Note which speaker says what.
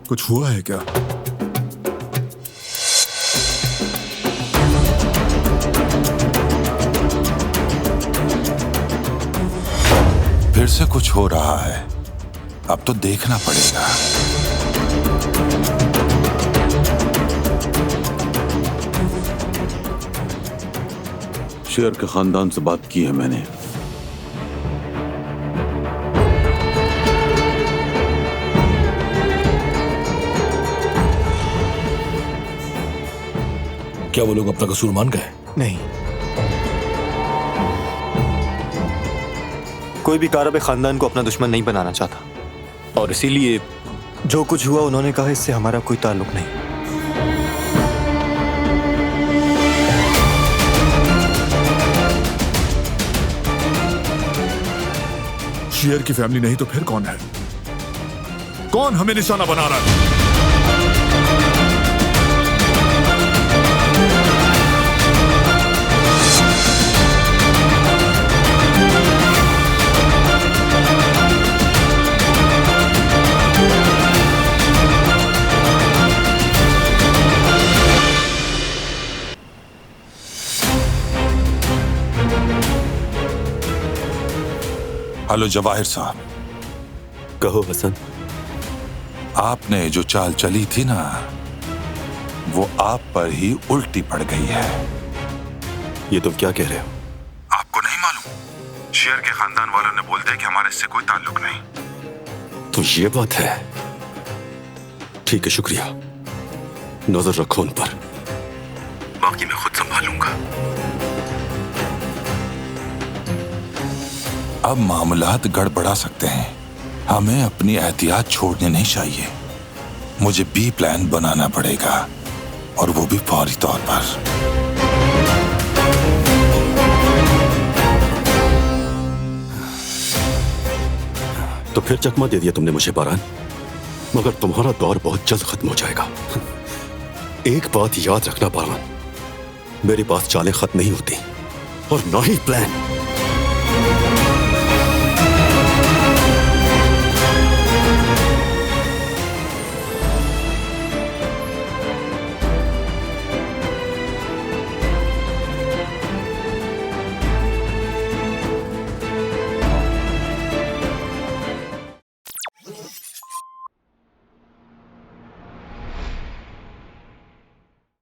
Speaker 1: कुछ हुआ है क्या?
Speaker 2: फिर से कुछ हो रहा है। अब तो देखना पड़ेगा।
Speaker 3: शेर के खानदान से बात की है मैंने।
Speaker 4: क्या वो लोग अपना कसूर मान गए?
Speaker 5: नहीं, कोई भी कारब खानदान को अपना दुश्मन नहीं बनाना चाहता, और इसीलिए जो कुछ हुआ उन्होंने कहा इससे हमारा कोई ताल्लुक नहीं।
Speaker 1: शेर की फैमिली नहीं तो फिर कौन है? कौन हमें निशाना बना रहा है?
Speaker 2: हेलो जवाहिर साहब।
Speaker 6: कहो हसन।
Speaker 2: आपने जो चाल चली थी ना, वो आप पर ही उल्टी पड़ गई है।
Speaker 6: ये तुम क्या कह रहे हो?
Speaker 2: आपको नहीं मालूम? शेर के खानदान वालों ने बोलते हैं कि हमारे इससे कोई ताल्लुक नहीं।
Speaker 6: तो ये बात है। ठीक है, शुक्रिया। नजर रखो उन पर, बाकी मैं खुद संभालूंगा।
Speaker 2: अब मामलात गड़बड़ा सकते हैं। हमें अपनी एहतियात छोड़नी नहीं चाहिए। मुझे बी प्लान बनाना पड़ेगा, और वो भी फौरी तौर पर।
Speaker 6: तो फिर चकमा दे दिया तुमने मुझे बारान, मगर तुम्हारा दौर बहुत जल्द खत्म हो जाएगा। एक बात याद रखना बारान, मेरे पास चालें खत्म नहीं होती, और ना ही प्लान।